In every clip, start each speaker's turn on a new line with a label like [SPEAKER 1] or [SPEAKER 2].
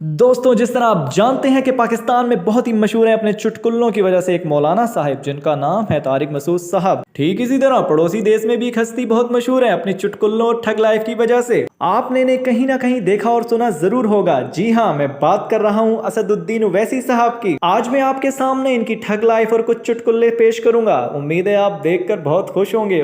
[SPEAKER 1] दोस्तों, जिस तरह आप जानते हैं कि पाकिस्तान में बहुत ही मशहूर है अपने चुटकुलों की वजह से एक मौलाना साहब जिनका नाम है तारिक मसूद साहब। ठीक इसी तरह पड़ोसी देश में भी एक हस्ती बहुत मशहूर है अपनी चुटकुलों और ठग लाइफ की वजह से। आपने इन्हें कहीं ना कहीं देखा और सुना जरूर होगा। जी हाँ, मैं बात कर रहा हूँ असदुद्दीन ओवैसी साहब की। आज मैं आपके सामने इनकी ठग लाइफ और कुछ चुटकुले पेश करूंगा। उम्मीद है आप देखकर बहुत खुश होंगे।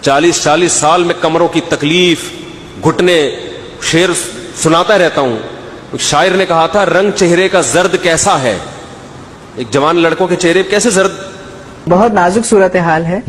[SPEAKER 2] 40-40 साल में कमरों की तकलीफ, घुटने, शेर सुनाता रहता हूं। एक शायर ने कहा था, रंग चेहरे का जर्द कैसा है। एक जवान लड़कों के चेहरे कैसे जर्द,
[SPEAKER 3] बहुत नाजुक सूरत हाल है।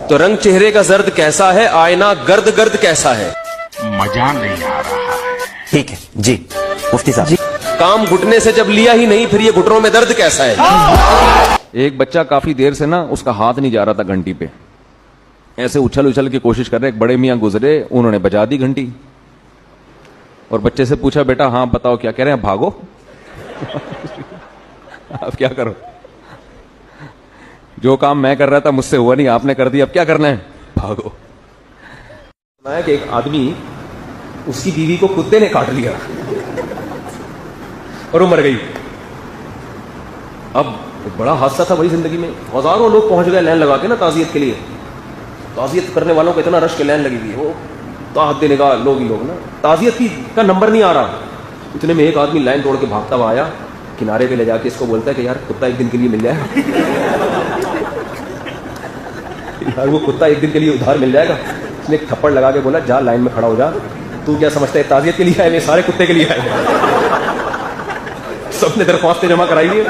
[SPEAKER 2] तो रंग चेहरे का जर्द कैसा है, आईना गर्द गर्द कैसा है।
[SPEAKER 4] मजा नहीं आ रहा है।
[SPEAKER 5] ठीक है जी मुफ्ती साहब जी।
[SPEAKER 2] काम घुटने से जब लिया ही नहीं, फिर ये घुटनों में दर्द कैसा है। एक बच्चा काफी देर से ना उसका हाथ नहीं जा रहा था घंटी पे, ऐसे उछल उछल की कोशिश कर रहे। एक बड़े मियाँ गुजरे, उन्होंने बजा दी घंटी और बच्चे से पूछा, बेटा हाँ बताओ क्या कह रहे हैं, भागो। अब क्या करो, जो काम मैं कर रहा था मुझसे हुआ नहीं, आपने कर दिया, अब क्या करना है, भागो। सुना है कि एक आदमी, उसकी बीवी को कुत्ते ने काट लिया और वो मर गई। अब एक बड़ा हादसा था भाई जिंदगी में। हजारों लोग पहुंच गए लाइन लगा के ना ताजियत के लिए। ताजियत करने वालों को इतना रश के लाइन लगी हुई है, वो ताहत देने का लोग ही लोग ना, ताजियत की का नंबर नहीं आ रहा। इतने में एक आदमी लाइन तोड़ के भागता हुआ आया, किनारे पे ले जाके इसको बोलता है कि यार कुत्ता एक दिन के लिए मिल जाएगा। यार वो कुत्ता एक दिन के लिए उधार मिल जाएगा। उसने एक थप्पड़ लगा के बोला, जा लाइन में खड़ा हो जा, तू क्या समझता है ताजियत के लिए आए, सारे कुत्ते के लिए आए। सबने दरख्वास्तें जमा कराई है,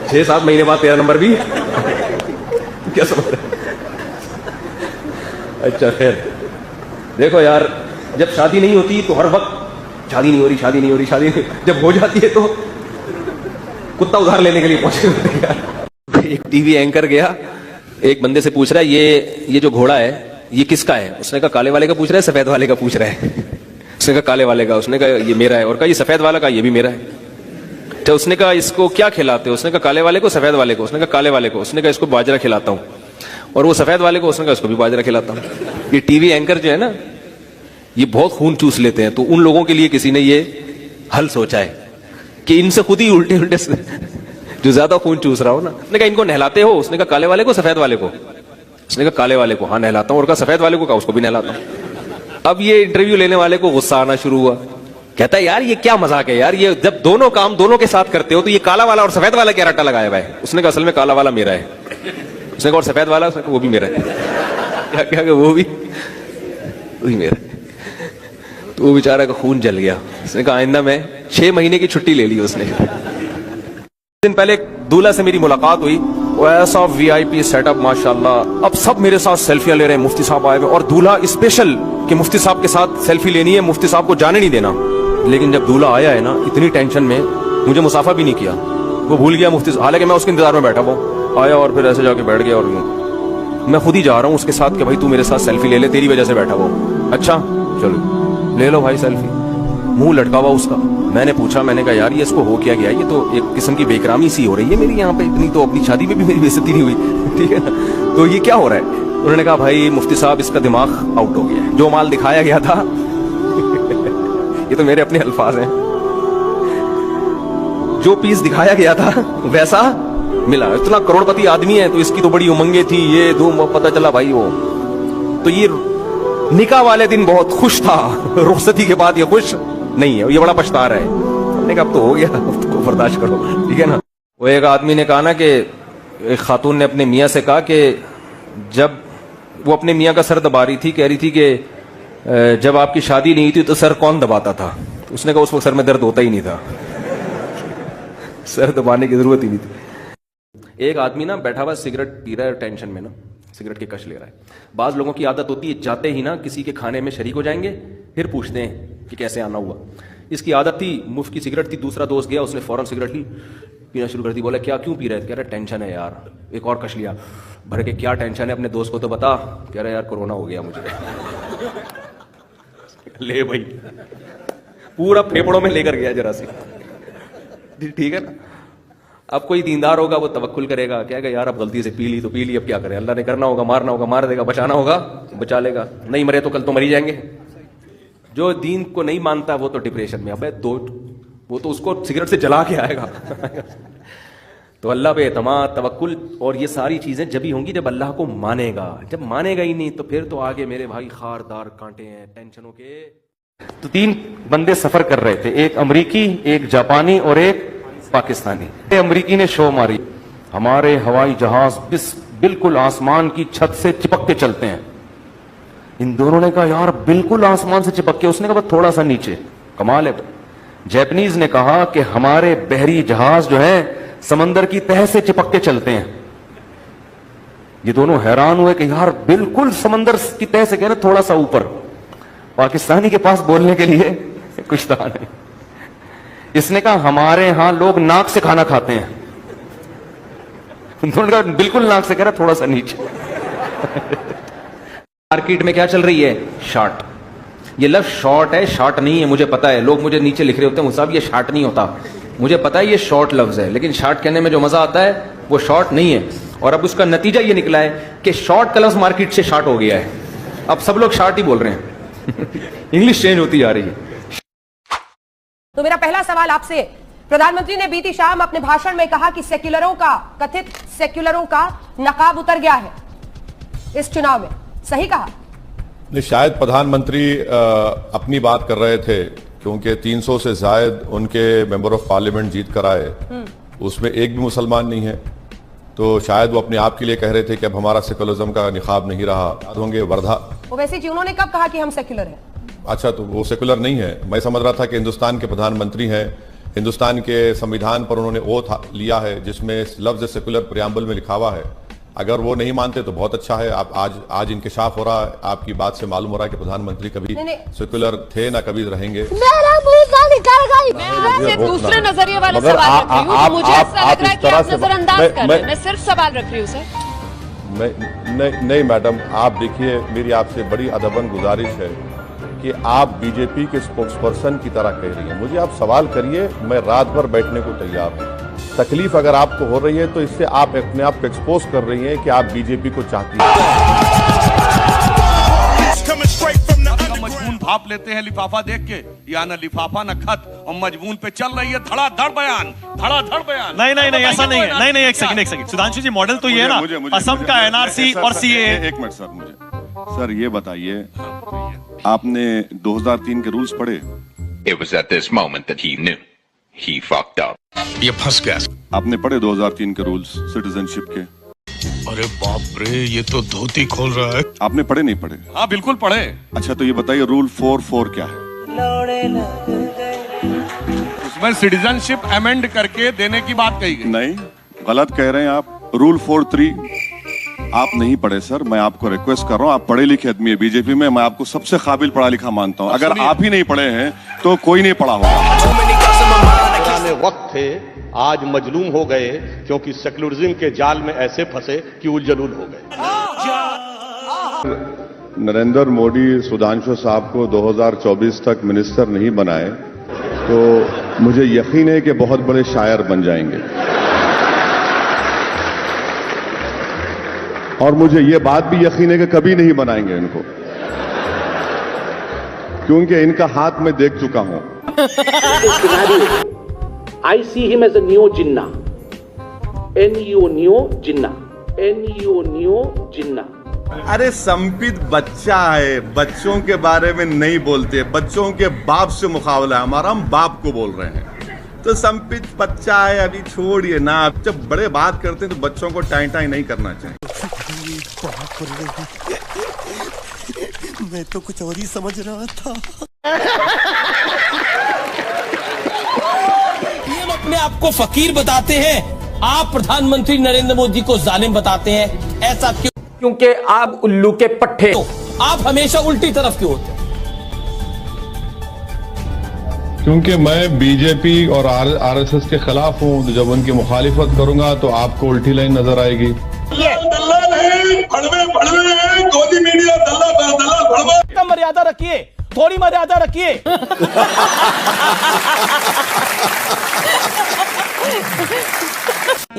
[SPEAKER 2] 6-7 महीने बाद 13 नंबर भी। क्या समझ रहे। अच्छा खैर, देखो यार, जब शादी नहीं होती तो हर वक्त शादी नहीं हो रही, शादी नहीं हो रही, शादी नहीं। जब हो जाती है तो कुत्ता उधार लेने के लिए पहुंचे। एक टीवी एंकर गया, एक बंदे से पूछ रहा है, ये जो घोड़ा है ये किसका है। उसने कहा काले वाले का पूछ रहा है, सफेद वाले का पूछ रहा है। उसने कहा काले वाले का। उसने कहा ये मेरा है। और कहा ये सफेद वाला का, ये भी मेरा है। तो उसने कहा इसको क्या खिलाते हो। उसने कहा काले वाले को, सफेद वाले को। उसने कहा काले वाले को। उसने कहा इसको बाजरा खिलाता हूँ। और वो सफेद वाले को, उसने कहा इसको भी बाजरा खिलाता हूँ। ये टीवी एंकर जो है ना, ये बहुत खून चूस लेते हैं। तो उन लोगों के लिए किसी ने ये हल सोचा है कि इनसे खुद ही उल्टे उल्टे जो ज्यादा खून चूस रहा हो ना। उसने कहा इनको नहलाते हो। उसने कहा काले वाले को, सफेद वाले को। उसने कहा काले वाले को। हाँ नहलाता हूँ। और कहा सफेद वाले को, कहा उसको भी नहलाता हूँ। अब ये इंटरव्यू लेने वाले को गुस्सा आना शुरू हुआ। कहता है यार ये क्या मजाक है यार, ये जब दोनों काम दोनों के साथ करते हो तो ये काला वाला और सफेद वाला क्या रट्टा लगाया हुआ है। उसने कहा असल में काला वाला मेरा है। उसने कहा और सफेद वाला, उसने कहा वो भी मेरा है। क्या क्या वो भी मेरा। तो वो बेचारा का खून जल गया। उसने कहा आइंदा मैं 6 महीने की छुट्टी ले ली उसने। दिन पहले एक दूल्हा से मेरी मुलाकात हुई, वो ऐसा वीआईपी सेटअप माशाल्लाह। अब सब मेरे साथ सेल्फियां ले रहे हैं, मुफ्ती साहब आए हुए। और दूल्हा स्पेशल कि मुफ्ती साहब के साथ सेल्फी लेनी है, मुफ्ती साहब को जाने नहीं देना। लेकिन जब दूल्हा आया है ना, इतनी टेंशन में मुझे मुसाफा भी नहीं किया, वो भूल गया मुफ्ती। हालांकि मैं उसके इंतजार में बैठा हुआ, आया और फिर ऐसे जाके बैठ गया। और मैं खुद ही जा रहा हूँ उसके साथ कि भाई तू मेरे साथ सेल्फी ले ले, तेरी वजह से बैठा हुआ। अच्छा चलो ले लो भाई सेल्फी। मुंह लटका हुआ उसका। मैंने पूछा, मैंने कहा यार ये इसको हो क्या गया, ये तो एक किस्म की बेकरामी सी हो रही है मेरी यहाँ पे। इतनी तो अपनी शादी में भी मेरी बेइज्जती नहीं हुई, ठीक है ना, तो ये क्या हो रहा है। उन्होंने कहा भाई मुफ्ती साहब इसका दिमाग आउट हो गया है, जो माल दिखाया गया था ये तो मेरे अपने अल्फाज हैं, जो पीस दिखाया गया था वैसा मिला। इतना करोड़पति आदमी है तो इसकी तो बड़ी उमंगे थी, ये धूम। पता चला भाई वो तो ये निकाह वाले दिन बहुत खुश था, रुखसती के बाद ये खुश नहीं है, ये बड़ा पछता रहा है। हमने कहा अब तो हो गया, अब तो बर्दाश्त करो, ठीक है ना। वो एक आदमी ने कहा ना कि एक खातून ने अपने मियाँ से कहा कि जब वो अपने मियाँ का सर दबा रही थी, कह रही थी कि जब आपकी शादी नहीं थी तो सर कौन दबाता था। तो उसने कहा उस वक्त सर में दर्द होता ही नहीं था, सर दबाने की जरूरत ही नहीं थी। एक आदमी ना बैठा हुआ सिगरेट पी रहा है, टेंशन में ना सिगरेट की कश ले रहा है। बाज लोगों की आदत होती है जाते ही ना किसी के खाने में शरीक हो जाएंगे, फिर पूछते हैं कि कैसे आना हुआ। इसकी आदत थी, मुफ्त की सिगरेट थी, दूसरा दोस्त गया, उसने फौरन सिगरेट ली, पीना शुरू कर दी। बोला क्या क्यों पी रहे थे। कह रहा टेंशन है यार। एक और कश लिया, भर के क्या टेंशन है अपने दोस्त को तो बता। कह रहा यार कोरोना हो गया मुझे। ले भाई, पूरा फेफड़ों में लेकर गया जरा सी, ठीक है ना। अब कोई दीनदार होगा वो तवक्कुल करेगा, कहेगा यार अब गलती से पी ली तो पी ली, अब क्या करें, अल्लाह ने करना होगा, मारना होगा मार देगा, बचाना होगा बचा लेगा, नहीं मरे तो कल तो मर ही जाएंगे। जो दीन को नहीं मानता वो तो डिप्रेशन में, अबे दो वो तो उसको सिगरेट से जला के आएगा। तो अल्लाह पे एतमाद, तवक्कुल और ये सारी चीजें जब ही होंगी जब अल्लाह को मानेगा। जब मानेगा ही नहीं तो फिर तो आगे मेरे भाई खारदार कांटे हैं टेंशनों के। तो 3 बंदे सफर कर रहे थे, एक अमरीकी, एक जापानी और एक पाकिस्तानी। अमरीकी ने शो मारी, हमारे हवाई जहाज बिल्कुल आसमान की छत से चिपक के चलते हैं। इन दोनों ने कहा यार बिल्कुल आसमान से चिपक के, उसने कहा थोड़ा सा नीचे। कमाल है। जैपनीज ने कहा कि हमारे बहरी जहाज जो है समंदर की तह से चिपक के चलते हैं। ये दोनों हैरान हुए कि यार बिल्कुल समंदर की तह से, कह रहे थोड़ा सा ऊपर। पाकिस्तानी के पास बोलने के लिए कुछ था नहीं। इसने कहा हमारे यहां लोग नाक से खाना खाते हैं। उन्होंने कहा बिल्कुल नाक से, कह रहा थोड़ा सा नीचे। मार्केट में क्या चल रही है? शॉर्ट। ये लफ्ज शॉर्ट है, शॉर्ट नहीं है, मुझे पता है। लोग मुझे नीचे लिख रहे होते हैं मुसाब ये शॉर्ट नहीं होता, मुझे पता है ये शॉर्ट लफ्ज है, लेकिन शॉर्ट कहने में जो मजा आता है वो शॉर्ट नहीं है। और अब उसका नतीजा ये निकला है कि शॉर्ट का लफ्ज मार्केट से शॉर्ट हो गया है। अब सब लोग शॉर्ट ही बोल रहे हैं। इंग्लिश चेंज होती जा रही है।
[SPEAKER 6] तो मेरा पहला सवाल आपसे, प्रधानमंत्री ने बीती शाम अपने भाषण में कहा कि सेक्युलरों का, कथित सेक्युलरों का नकाब उतर गया है इस चुनाव में, सही कहा?
[SPEAKER 7] नहीं, शायद प्रधानमंत्री अपनी बात कर रहे थे, क्योंकि 300 से ज्यादा उनके मेंबर ऑफ पार्लियामेंट जीत कर आए, उसमें एक भी मुसलमान नहीं है। तो शायद वो अपने आप के लिए कह रहे थे कि अब हमारा सेकुलरिज्म का निकाब नहीं रहा। होंगे वर्धा
[SPEAKER 6] वैसे जी उन्होंने कब कहा कि हम सेक्युलर हैं?
[SPEAKER 7] अच्छा, तो वो सेकुलर नहीं है। मैं समझ रहा था कि हिंदुस्तान के प्रधानमंत्री हैं, हिंदुस्तान के संविधान पर उन्होंने ओथ लिया है जिसमें लफ्ज सेकुलर प्रियम्बल में लिखा हुआ है। अगर वो नहीं मानते तो बहुत अच्छा है। आप आज इंकशाफ हो रहा है, आपकी बात से मालूम हो रहा है कि प्रधानमंत्री कभी सेकुलर थे ना कभी रहेंगे।
[SPEAKER 8] मेरा मुंह निकल गई। मैं दूसरे नजरिए वाला सवाल रख रही हूं, तो मुझे ऐसा लग रहा है कि आप नजरअंदाज कर रहे हैं। मैं सिर्फ सवाल रख रही हूं सर।
[SPEAKER 7] नहीं मैडम, आप देखिए, मेरी आपसे बड़ी अदबन गुजारिश है कि आप बीजेपी के स्पोक्सपर्सन की तरह कह रही हैं। मुझे आप सवाल करिए, मैं रात भर बैठने को तैयार हूं। तकलीफ अगर आपको हो रही है तो इससे आप अपने आप को एक्सपोज कर रही हैं कि आप बीजेपी को चाहती हैं।
[SPEAKER 9] मजमून भाप लेते हैं लिफाफा देख के, या ना लिफाफा ना खत, और मजमून पे चल रही है धड़ाधड़ बयान, धड़ाधड़ बयान।
[SPEAKER 10] नहीं ऐसा नहीं है। नहीं एक सेकंड सुधांशु जी, मॉडल तो ये है ना असम का एनआरसी और सीए।
[SPEAKER 7] एक मिनट सर, ये बताइए, आपने 2003 के रूल्स पढ़े?
[SPEAKER 4] It was at this moment that he knew he fucked up. ये फंस गया।
[SPEAKER 7] आपने पढ़े 2003 के रूल्स सिटीजनशिप के?
[SPEAKER 4] अरे बाप रे, ये तो धोती खोल रहा है।
[SPEAKER 7] आपने पढ़े नहीं पढ़े?
[SPEAKER 9] हाँ बिल्कुल पढ़े।
[SPEAKER 7] अच्छा, तो ये बताइए रूल 4 क्या है?
[SPEAKER 9] उसमें सिटीजनशिप अमेंड करके देने की बात कही गई।
[SPEAKER 7] नहीं, गलत कह रहे हैं आप। रूल 4.3 आप नहीं पढ़े सर। मैं आपको रिक्वेस्ट कर रहा हूँ, आप पढ़े लिखे आदमी है बीजेपी में, मैं आपको सबसे काबिल पढ़ा लिखा मानता हूँ। अगर आप ही नहीं पढ़े हैं तो कोई नहीं पढ़ा होगा।
[SPEAKER 11] वक्त थे, आज मजलूम हो गए, क्योंकि सेकुलरिज्म के जाल में ऐसे फंसे कि उलझलूल हो गए। नरेंद्र मोदी सुधांशु साहब को 2024 तक मिनिस्टर नहीं बनाए तो मुझे यकीन है कि बहुत बड़े शायर बन जाएंगे। और मुझे ये बात भी यकीन है कि कभी नहीं बनाएंगे इनको, क्योंकि इनका हाथ मैं देख चुका हूं।
[SPEAKER 12] I see him as a neo Jinnah. N-E-O neo Jinnah. N-E-O neo Jinnah.
[SPEAKER 7] अरे संपित बच्चा है, बच्चों के बारे में नहीं बोलते, बच्चों के बाप से मुकाबला है हमारा, हम बाप को बोल रहे हैं। तो संपित बच्चा है, अभी छोड़िए ना। आप जब बड़े बात करते हैं तो बच्चों को टाई टाई नहीं करना चाहिए।
[SPEAKER 13] मैं तो कुछ और ही समझ रहा था।
[SPEAKER 14] अपने आप को फकीर बताते हैं, आप प्रधानमंत्री नरेंद्र मोदी को जालिम बताते हैं। ऐसा क्यों?
[SPEAKER 12] क्योंकि आप उल्लू के पट्टे।
[SPEAKER 14] तो आप हमेशा उल्टी तरफ क्यों होते हैं?
[SPEAKER 7] क्योंकि मैं बीजेपी और आरएसएस के खिलाफ हूं, तो जब उनकी मुखालिफत करूंगा तो आपको उल्टी लाइन नजर आएगी।
[SPEAKER 14] मर्यादा रखिए, थोड़ी मर्यादा रखिए।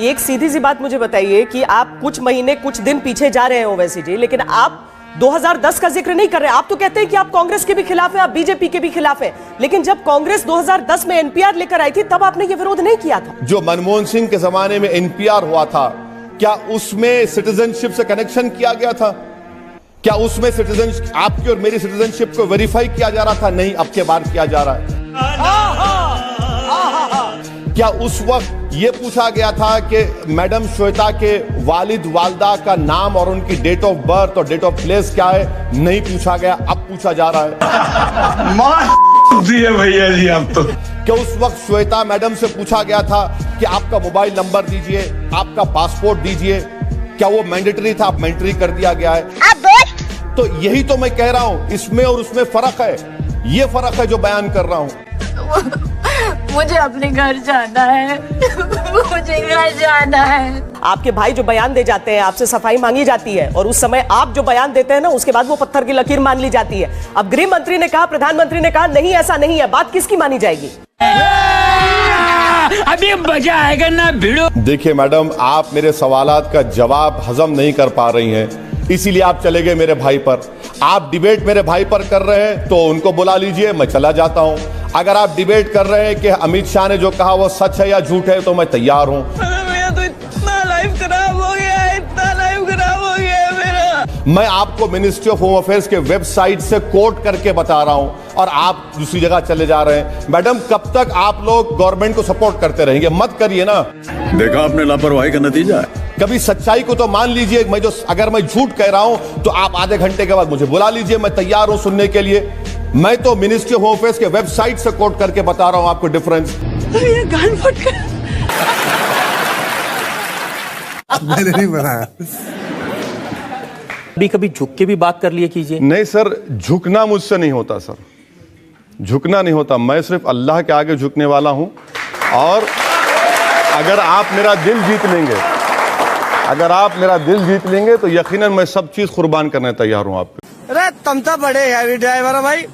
[SPEAKER 15] एक सीधी सी बात मुझे बताइए कि आप कुछ महीने कुछ दिन पीछे जा रहे हैं ओवैसी जी, लेकिन आप
[SPEAKER 6] 2010 का जिक्र नहीं कर रहे। आप तो कहते हैं कि आप कांग्रेस के भी खिलाफ हैं, आप बीजेपी के भी खिलाफ हैं, लेकिन जब कांग्रेस 2010 में एनपीआर लेकर आई थी तब आपने ये विरोध नहीं किया था।
[SPEAKER 7] जो मनमोहन सिंह के जमाने में एनपीआर हुआ था, क्या उसमें सिटीजनशिप से कनेक्शन किया गया था? क्या उसमें सिटीजन आपकी और मेरी सिटीजनशिप को वेरीफाई किया जा रहा था? नहीं, अब के बाद किया जा रहा है। क्या उस वक्त ये पूछा गया था कि मैडम श्वेता के वालिद वालदा का नाम और उनकी डेट ऑफ बर्थ और डेट ऑफ प्लेस क्या है? नहीं पूछा गया, अब पूछा जा रहा है।
[SPEAKER 15] भैया जी आप तो।
[SPEAKER 7] क्या उस वक्त श्वेता मैडम से पूछा गया था कि आपका मोबाइल नंबर दीजिए, आपका पासपोर्ट दीजिए? क्या वो मैंडेटरी था? अब मैंडेटरी कर दिया गया है। तो यही तो मैं कह रहा हूं, इसमें और उसमें फर्क है। ये फर्क है जो बयान कर रहा हूं।
[SPEAKER 16] मुझे अपने घर जाना है, मुझे घर जाना है।
[SPEAKER 6] आपके भाई जो बयान दे जाते हैं, आपसे सफाई मांगी जाती है और उस समय आप जो बयान देते हैं ना, उसके बाद वो पत्थर की लकीर मान ली जाती है। अब गृह मंत्री ने कहा, प्रधानमंत्री ने कहा, नहीं ऐसा नहीं है, बात किसकी मानी जाएगी?
[SPEAKER 14] अभी मजा आएगा ना भिड़ो।
[SPEAKER 7] देखिए मैडम, आप मेरे सवालात का जवाब हजम नहीं कर पा रही हैं, इसीलिए आप चले गए मेरे भाई पर। आप डिबेट मेरे भाई पर कर रहे हैं तो उनको बुला लीजिए, मैं चला जाता हूं। अगर आप डिबेट कर रहे हैं कि अमित शाह ने जो कहा वो सच है या झूठ है, तो मैं तैयार हूं।
[SPEAKER 16] मेरा तो इतना लाइफ खराब हो गया है, इतना लाइफ खराब हो गया है मेरा।
[SPEAKER 7] मैं आपको मिनिस्ट्री ऑफ होम अफेयर्स के वेबसाइट से कोट करके बता रहा हूं और आप दूसरी जगह चले जा रहे हैं। मैडम, कब तक आप लोग गवर्नमेंट को सपोर्ट करते रहेंगे? मत करिए ना।
[SPEAKER 15] देखा आपने लापरवाही का नतीजा है।
[SPEAKER 7] कभी सच्चाई को तो मान लीजिए। अगर मैं झूठ कह रहा हूं तो आप आधे घंटे के बाद मुझे बुला लीजिए, मैं तैयार हूं सुनने के लिए। मैं तो मिनिस्ट्री ऑफ होम अफेयर्स के वेबसाइट से कोट करके बता रहा हूं आपको डिफरेंस।
[SPEAKER 16] ये गान फट कर
[SPEAKER 15] मैंने नहीं बनाया।
[SPEAKER 5] कभी कभी झुक के भी बात कर लिया कीजिए।
[SPEAKER 7] नहीं सर, झुकना मुझसे नहीं होता सर, झुकना नहीं होता। मैं सिर्फ अल्लाह के आगे झुकने वाला हूं। और अगर आप मेरा दिल जीत लेंगे, अगर आप मेरा दिल जीत लेंगे तो यकीनन मैं सब चीज कुर्बान करने तैयार हूं आप पे।
[SPEAKER 3] अरे तुम तो बड़े हैवी ड्राइवर है भाई।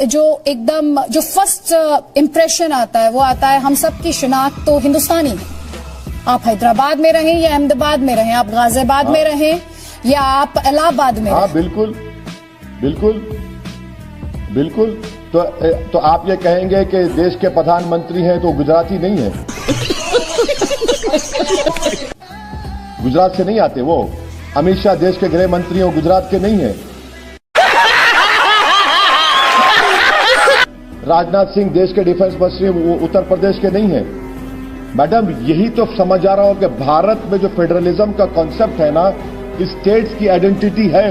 [SPEAKER 16] जो एकदम जो फर्स्ट इम्प्रेशन आता है वो आता है, हम सब की शिनाख्त तो हिंदुस्तानी है। आप हैदराबाद में रहें या अहमदाबाद में रहें, आप गाजियाबाद में रहें या आप इलाहाबाद में रहें।
[SPEAKER 11] बिल्कुल बिल्कुल बिल्कुल। तो आप ये कहेंगे कि देश के प्रधानमंत्री हैं तो गुजराती नहीं है? गुजरात से नहीं आते वो। अमित शाह देश के गृह मंत्री हैं, गुजरात के नहीं है। राजनाथ सिंह देश के डिफेंस मंत्री, वो उत्तर प्रदेश के नहीं है। मैडम, यही तो समझ आ रहा हूं कि भारत में जो फेडरलिज्म का कॉन्सेप्ट है ना, स्टेट्स की आइडेंटिटी है,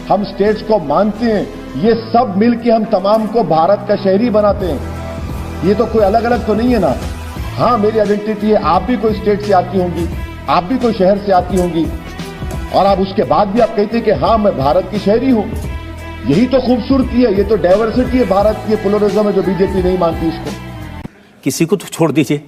[SPEAKER 11] हम स्टेट्स को मानते हैं, ये सब मिलके हम तमाम को भारत का शहरी बनाते हैं। ये तो कोई अलग अलग तो नहीं है ना। हाँ, मेरी आइडेंटिटी है, आप भी कोई स्टेट से आती होंगी, आप भी कोई शहर से आती होंगी, और आप उसके बाद भी आप कहते हैं कि हाँ मैं भारत की शहरी हूं। यही तो खूबसूरती है, ये तो डाइवर्सिटी है भारत की, प्लुरलिज्म है जो बीजेपी नहीं मानती इसको।
[SPEAKER 5] किसी को तो छोड़ दीजिए।